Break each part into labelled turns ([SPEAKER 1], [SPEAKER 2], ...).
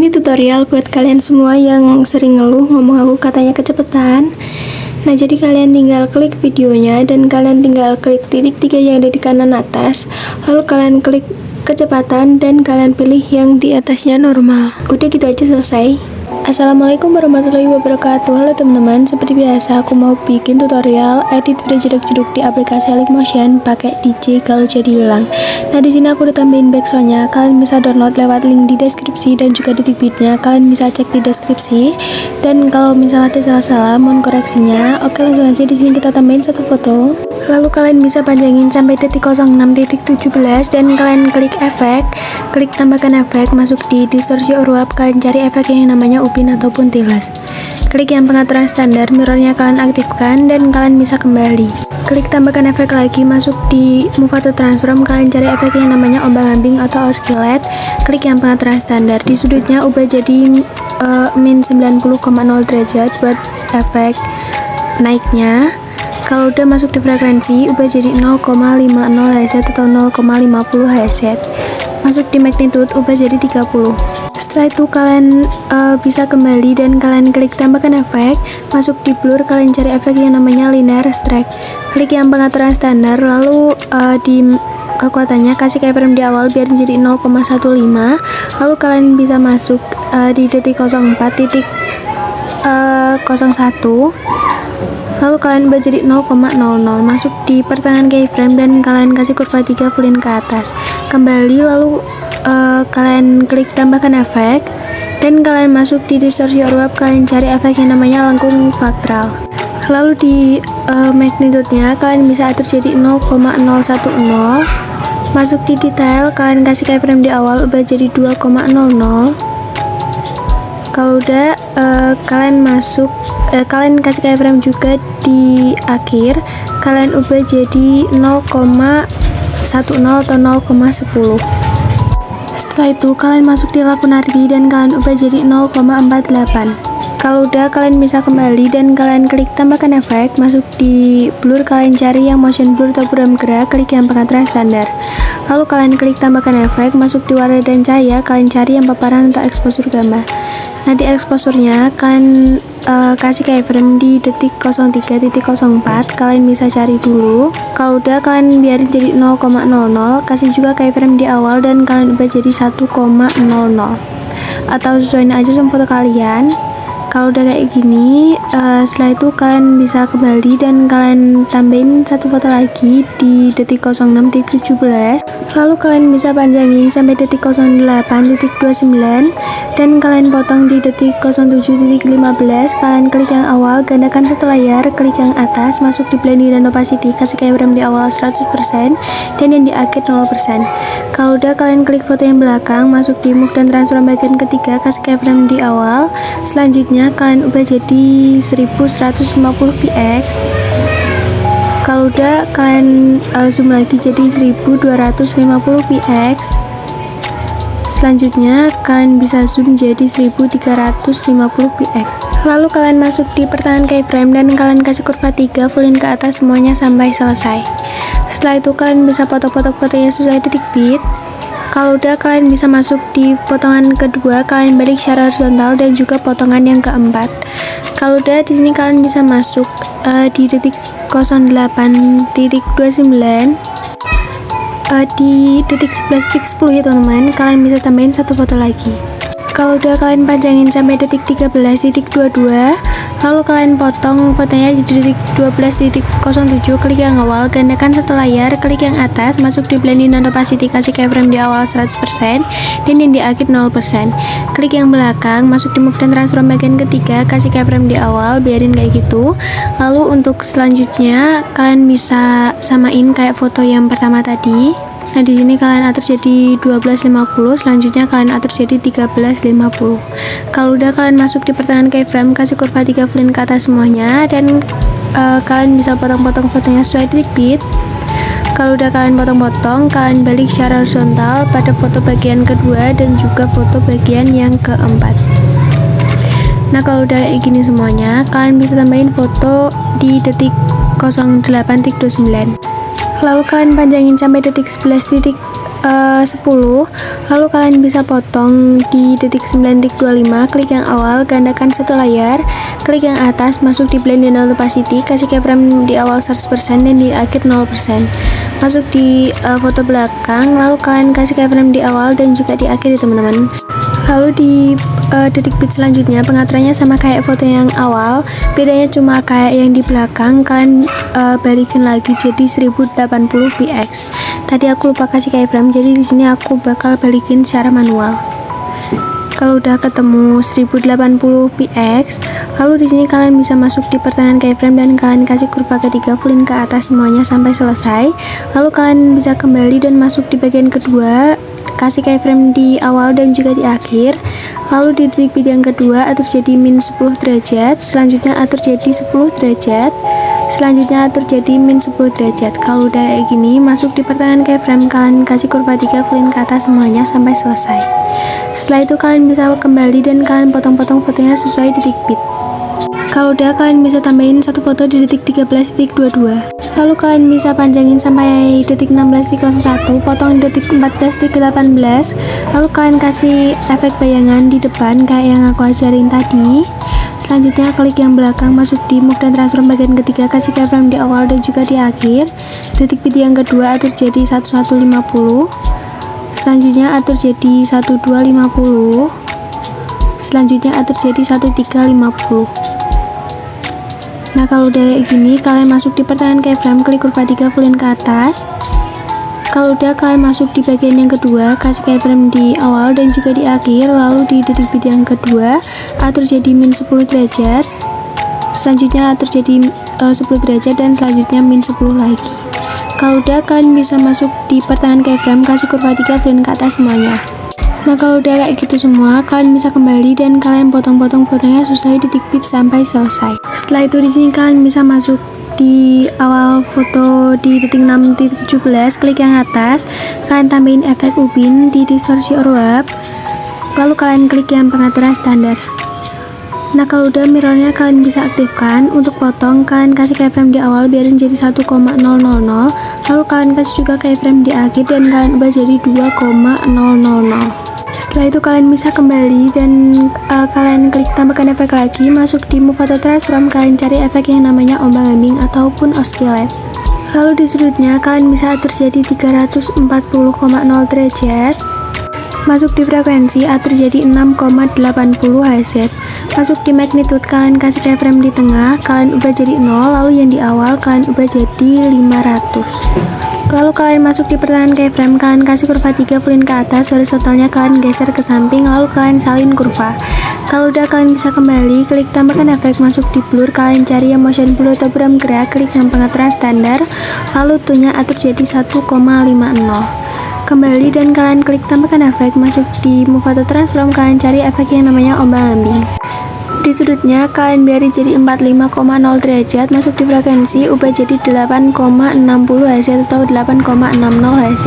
[SPEAKER 1] Ini tutorial buat kalian semua yang sering ngeluh ngomong aku katanya kecepatan. Nah, jadi kalian tinggal klik videonya dan kalian tinggal klik titik 3 yang ada di kanan atas. Lalu kalian klik kecepatan dan kalian pilih yang di atasnya normal. Udah gitu aja, selesai. Assalamualaikum warahmatullahi wabarakatuh. Halo teman-teman, seperti biasa aku mau bikin tutorial edit video jeduk-jeduk di aplikasi Motion pakai DJ kalau jadi hilang. Nah, di sini aku udah tambahin backsoundnya. Kalian bisa download lewat link di deskripsi dan juga di Tibitnya. Kalian bisa cek di deskripsi. Dan kalau misalnya ada salah-salah, mohon koreksinya. Oke, langsung aja di sini kita tambahin satu foto. Lalu kalian bisa panjangin sampai detik 06.17 dan kalian klik efek, klik tambahkan efek, masuk di distorsi urup, kalian cari efek yang namanya upin ataupun tilas. Klik yang pengaturan standar, mirrornya kalian aktifkan dan kalian bisa kembali. Klik tambahkan efek lagi, masuk di move atau transform, kalian cari efek yang namanya ombang-ambing atau oscillate. Klik yang pengaturan standar, di sudutnya ubah jadi min 90,0 derajat buat efek naiknya. Kalau udah masuk di frekuensi, ubah jadi 0,50 Hz atau 0,50 Hz. Masuk di magnitude, ubah jadi 30. Setelah itu kalian bisa kembali dan kalian klik tambahkan efek. Masuk di blur, kalian cari efek yang namanya linear strike. Klik yang pengaturan standar, lalu di kekuatannya kasih keyframe di awal biar jadi 0,15. Lalu kalian bisa masuk di detik 04.01. Lalu kalian ubah jadi 0,00, masuk di pertengahan keyframe dan kalian kasih kurva 3 fullin ke atas. Kembali, lalu kalian klik tambahkan efek dan kalian masuk di distorsi urup, kalian cari efek yang namanya lengkung faktral. Lalu di magnitude-nya kalian bisa atur jadi 0,010. Masuk di detail, kalian kasih keyframe di awal, ubah jadi 2,00. Kalau udah kalian kasih keyframe juga di akhir, kalian ubah jadi 0,10 atau 0,10. Setelah itu kalian masuk di Lapunardi dan kalian ubah jadi 0,48. Kalau udah, kalian bisa kembali dan kalian klik tambahkan efek, masuk di blur, kalian cari yang motion blur atau buram gerak, klik yang pengaturan standar. Lalu kalian klik tambahkan efek, masuk di warna dan cahaya, kalian cari yang paparan untuk exposure gambar. Nah, di exposure-nya kalian kasih keyframe di detik 03.04, kalian bisa cari dulu. Kalau udah, kalian biarin jadi 0,00, kasih juga keyframe di awal dan kalian ubah jadi 1,00 atau sesuaiin aja sama foto kalian. Kalau udah kayak gini, setelah itu kalian bisa kembali dan kalian tambahin satu foto lagi di detik 06.17. Lalu kalian bisa panjangin sampai detik 08.29 dan kalian potong di detik 07.15. Kalian klik yang awal, gandakan satu layar, klik yang atas, masuk di blending dan opacity, kasih keyframe di awal 100% dan yang di akhir 0%. Kalau udah, kalian klik foto yang belakang, masuk di move dan transform bagian ketiga, kasih keyframe di awal. Selanjutnya kalian ubah jadi 1150 px. Kalau udah, kalian zoom lagi jadi 1250 px. Selanjutnya kalian bisa zoom jadi 1350 px. Lalu kalian masuk di pertengahan keyframe dan kalian kasih kurva 3 fullin ke atas semuanya sampai selesai. Setelah itu kalian bisa potong-potong fotonya sesuai detik bit. Kalau udah, kalian bisa masuk di potongan kedua, kalian balik secara horizontal dan juga potongan yang keempat. Kalau udah, di sini kalian bisa masuk di detik 08.29 di detik 11.10 ya teman-teman. Kalian bisa tambahin satu foto lagi. Kalau udah, kalian panjangin sampai detik 13.22. Lalu kalian potong fotonya di detik 12.07, klik yang awal, gandakan satu layar, klik yang atas, masuk di blending dan opacity, kasih keyframe di awal 100% dan yang di akhir 0%. Klik yang belakang, masuk di move dan transform bagian ketiga, kasih keyframe di awal, biarin kayak gitu. Lalu untuk selanjutnya kalian bisa samain kayak foto yang pertama tadi. Nah, di sini kalian atur jadi 12.50, selanjutnya kalian atur jadi 13.50. Kalau udah, kalian masuk di pertengahan keyframe, kasih kurva 3 fullin ke atas semuanya dan kalian bisa potong-potong fotonya sesuai detik bit. Kalau udah kalian potong-potong, kalian balik secara horizontal pada foto bagian kedua dan juga foto bagian yang keempat. Nah, kalau udah kayak gini semuanya, kalian bisa tambahin foto di detik 08.29. Lalu kalian panjangin sampai detik 11.00 10, lalu kalian bisa potong di detik 9.25, klik yang awal, gandakan satu layar, klik yang atas, masuk di blend dan opacity, kasih keyframe di awal 100% dan di akhir 0%, masuk di foto belakang, lalu kalian kasih keyframe di awal dan juga di akhir ya teman-teman. Lalu di detik bit selanjutnya pengaturannya sama kayak foto yang awal, bedanya cuma kayak yang di belakang kalian balikin lagi jadi 1080 px. Tadi aku lupa kasih keyframe, jadi di sini aku bakal balikin secara manual. Kalau udah ketemu 1080 px, lalu di sini kalian bisa masuk di pertengahan keyframe dan kalian kasih kurva ketiga fullin ke atas semuanya sampai selesai. Lalu kalian bisa kembali dan masuk di bagian kedua, kasih keyframe di awal dan juga di akhir. Lalu di detik bit yang kedua atur jadi min 10 derajat, selanjutnya atur jadi 10 derajat, selanjutnya atur jadi min 10 derajat. Kalau udah kayak gini, masuk di pertengahan keyframe, kalian kasih kurva 3 fullin ke atas semuanya sampai selesai. Setelah itu kalian bisa kembali dan kalian potong-potong fotonya sesuai detik bit. Kalau udah, kalian bisa tambahin satu foto di detik 13.22. Lalu kalian bisa panjangin sampai detik 16.01, potong detik 14.18. Lalu kalian kasih efek bayangan di depan kayak yang aku ajarin tadi. Selanjutnya klik yang belakang, masuk di move dan transform bagian ketiga, kasih keyframe di awal dan juga di akhir. Detik bit yang kedua atur jadi 1150. Selanjutnya atur jadi 1250. Selanjutnya atur jadi 1350. Nah kalau udah kayak gini, kalian masuk di pertengahan keyframe, klik kurva 3 fullin ke atas. Kalau udah, kalian masuk di bagian yang kedua, kasih keyframe di awal dan juga di akhir. Lalu di detik bit yang kedua atur jadi min 10 derajat, selanjutnya atur jadi 10 derajat dan selanjutnya min 10 lagi. Kalau udah, kalian bisa masuk di pertengahan keyframe, kasih kurva 3 fullin ke atas semuanya. Nah kalau udah kayak gitu semua, kalian bisa kembali dan kalian potong-potong fotonya sesuai detik bit sampai selesai. Setelah itu di sini kalian bisa masuk di awal foto di detik 6.17, klik yang atas, kalian tambahin efek ubin di distorsi or warp, lalu kalian klik yang pengaturan standar. Nah kalau udah, mirrornya kalian bisa aktifkan. Untuk potong, kalian kasih keyframe di awal biarin jadi 1,000, lalu kalian kasih juga keyframe di akhir dan kalian ubah jadi 2,000. Setelah itu kalian bisa kembali dan kalian klik tambahkan efek lagi, masuk di move atau transform, kalian cari efek yang namanya ombang-ambing ataupun oscillate. Lalu di sudutnya kalian bisa atur jadi 340,0 derajat. Masuk di frekuensi, atur jadi 6,80 Hz. Masuk di magnitude, kalian kasih keyframe di tengah, kalian ubah jadi 0, lalu yang di awal kalian ubah jadi 500. Lalu kalian masuk di pertengahan keyframe, kalian kasih kurva 3 fullin ke atas, horizontalnya kalian geser ke samping, lalu kalian salin kurva. Kalau udah, kalian bisa kembali, klik tambahkan efek, masuk di blur, kalian cari yang motion blur atau buram gerak, klik yang pengaturan standar, lalu tone-nya atur jadi 1,50. Kembali dan kalian klik tambahkan efek, masuk di move atau transform, kalian cari efek yang namanya ombang-ambing. Di sudutnya kalian biarin jadi 45,0 derajat, masuk di frekuensi, ubah jadi 8,60 Hz atau 8,60 Hz.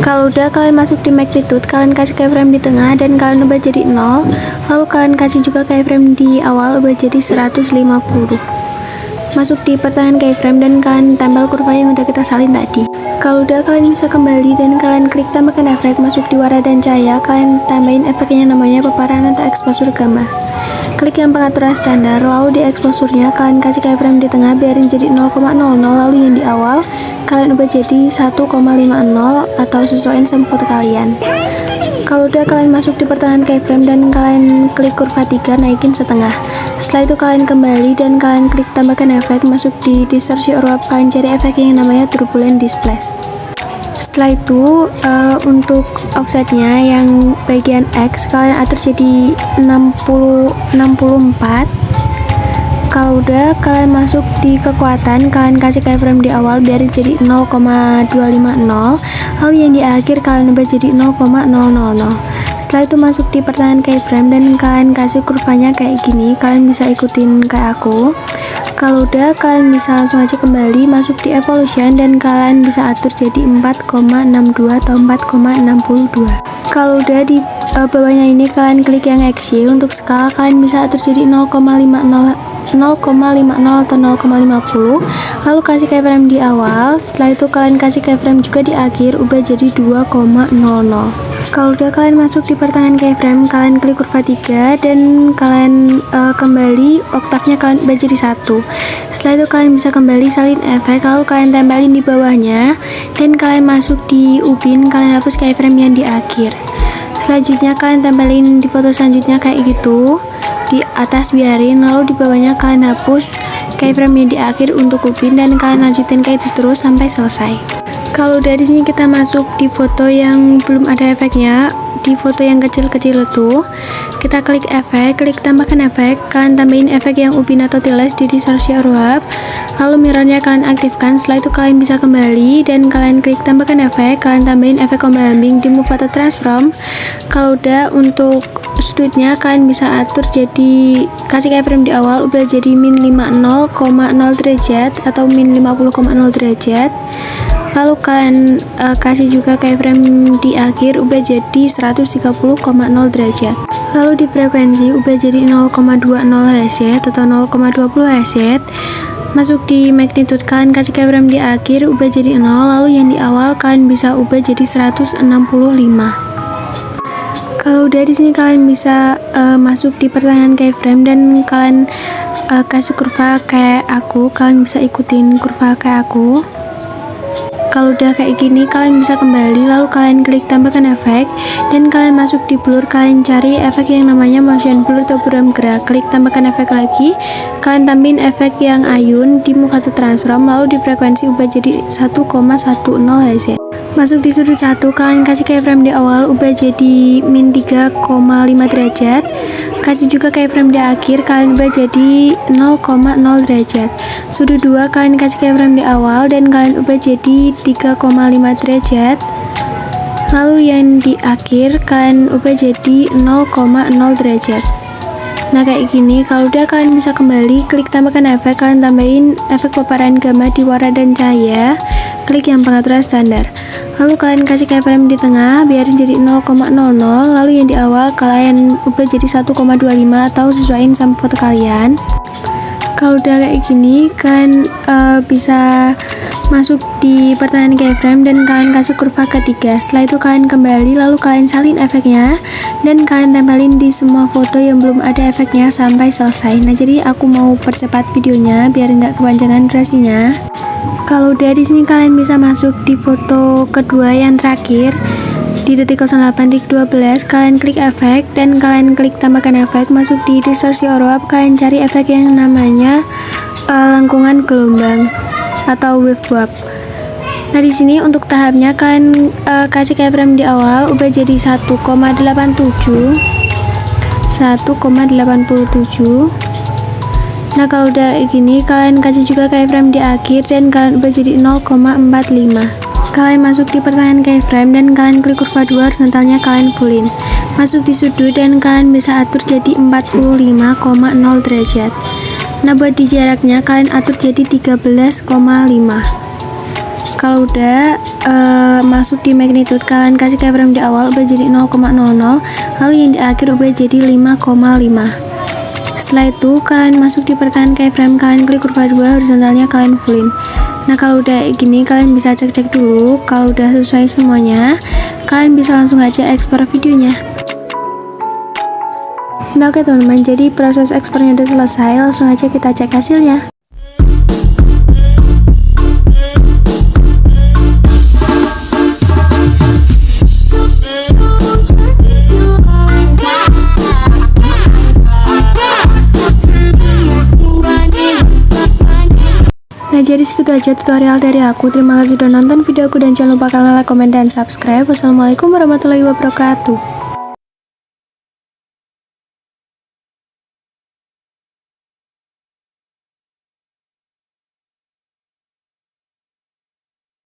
[SPEAKER 1] Kalau udah, kalian masuk di magnitude, kalian kasih keyframe di tengah dan kalian ubah jadi 0, lalu kalian kasih juga keyframe di awal, ubah jadi 150. Masuk di pertengahan keyframe dan kalian tempel kurva yang udah kita salin tadi. Kalau udah, kalian bisa kembali dan kalian klik tambahkan efek, masuk di warna dan cahaya, kalian tambahin efeknya namanya paparan atau exposure gamma. Klik yang pengaturan standar, lalu di exposure-nya kalian kasih keyframe di tengah, biarin jadi 0,00, lalu yang di awal kalian ubah jadi 1,50 atau sesuaiin sama foto kalian. Kalau udah, kalian masuk di pertengahan keyframe dan kalian klik kurva 3, naikin setengah. Setelah itu kalian kembali dan kalian klik tambahkan efek, masuk di distorsi or warp, kalian cari efek yang namanya turbulent displace. Setelah itu untuk offsetnya yang bagian X kalian atur jadi 64. Kalau udah, kalian masuk di kekuatan, kalian kasih keyframe di awal biar jadi 0,250, lalu yang di akhir kalian ubah jadi 0,000. Setelah itu masuk di pertengahan keyframe dan kalian kasih kurvanya kayak gini, kalian bisa ikutin kayak aku. Kalau udah, kalian bisa langsung aja kembali masuk di evolution dan kalian bisa atur jadi 4,62 atau 4,62. Kalau udah di bawahnya ini kalian klik yang XY. Untuk skala kalian bisa atur jadi 0,50 atau 0,50, lalu kasih keyframe di awal. Setelah itu kalian kasih keyframe juga di akhir, ubah jadi 2,00. Kalau udah kalian masuk di pertengahan keyframe, kalian klik kurva 3 dan kalian kembali oktavnya kalian ubah jadi 1. Setelah itu kalian bisa kembali salin efek, lalu kalian tempelin di bawahnya dan kalian masuk di ubin, kalian hapus keyframe yang di akhir. Selanjutnya kalian tempelin di foto selanjutnya kayak gitu, di atas biarin, lalu di bawahnya kalian hapus keyframe yang di akhir untuk ubin dan kalian lanjutin kayak itu terus sampai selesai. Kalau dari sini kita masuk di foto yang belum ada efeknya, di foto yang kecil-kecil itu kita klik efek, klik tambahkan efek, kalian tambahin efek yang ubin atau tiles di distorsi or warp, lalu mirrornya kalian aktifkan. Setelah itu kalian bisa kembali dan kalian klik tambahkan efek, kalian tambahin efek combo ambing di move atau transform. Kalau udah, untuk sudutnya kalian bisa atur jadi kasih keyframe di awal, ubah jadi min 50,0 derajat atau min 50,0 derajat. Lalu kalian kasih juga keyframe di akhir, ubah jadi 130,0 derajat. Lalu di frekuensi ubah jadi 0,20 Hz atau 0,20 Hz. Masuk di magnitude, kalian kasih keyframe di akhir, ubah jadi 0, lalu yang di awal kalian bisa ubah jadi 165. Kalau udah di sini kalian bisa masuk di pertengahan keyframe dan kalian kasih kurva kayak aku, kalian bisa ikutin kurva kayak aku. Kalau udah kayak gini kalian bisa kembali, lalu kalian klik tambahkan efek dan kalian masuk di blur, kalian cari efek yang namanya motion blur atau buram gerak, klik tambahkan efek lagi, kalian tambahin efek yang ayun di move atau transform, lalu di frekuensi ubah jadi 1,10 Hz. Masuk di sudut 1, kalian kasih keyframe di awal, ubah jadi min 3,5 derajat, kasih juga keyframe di akhir, kalian ubah jadi 0,0 derajat. Sudut 2 kalian kasih keyframe di awal dan kalian ubah jadi 3,5 derajat, lalu yang di akhir kalian ubah jadi 0,0 derajat. Nah kayak gini. Kalau udah kalian bisa kembali, klik tambahkan efek, kalian tambahin efek paparan gamma di warna dan cahaya, klik yang pengaturan standar, lalu kalian kasih keyframe di tengah, biarin jadi 0,00, lalu yang di awal kalian ubah jadi 1,25 atau sesuaiin sama foto kalian. Kalau udah kayak gini, kalian bisa masuk di pertengahan keyframe dan kalian kasih kurva ketiga. Setelah itu kalian kembali, lalu kalian salin efeknya dan kalian tempelin di semua foto yang belum ada efeknya sampai selesai. Nah jadi aku mau percepat videonya biar nggak kepanjangan durasinya. Kalau udah di sini kalian bisa masuk di foto kedua yang terakhir di detik 08.12, kalian klik efek dan kalian klik tambahkan efek, masuk di distorsi or warp, kalian cari efek yang namanya lengkungan gelombang atau wave warp. Nah di sini untuk tahapnya kalian kasih keyframe di awal, ubah jadi 1,87. Nah kalau udah kayak gini, kalian kasih juga keyframe di akhir dan kalian ubah jadi 0,45. Kalian masuk di pertengahan keyframe dan kalian klik kurva 2 horizontalnya, kalian fullin. Masuk di sudut dan kalian bisa atur jadi 45,0 derajat. Nah buat di jaraknya kalian atur jadi 13,5. Kalau udah masuk di magnitude, kalian kasih keyframe di awal, ubah jadi 0,00, lalu yang di akhir ubah jadi 5,5. Setelah itu kalian masuk di pertengahan keyframe, kalian klik kurva 2 horizontalnya, kalian fullin. Nah kalau udah gini kalian bisa cek-cek dulu. Kalau udah sesuai semuanya, kalian bisa langsung aja ekspor videonya. Nah oke teman-teman, jadi proses ekspornya udah selesai, langsung aja kita cek hasilnya. Nah jadi segitu aja tutorial dari aku. Terima kasih sudah nonton videoku dan jangan lupa kalian like, komen, dan subscribe. Wassalamualaikum warahmatullahi wabarakatuh.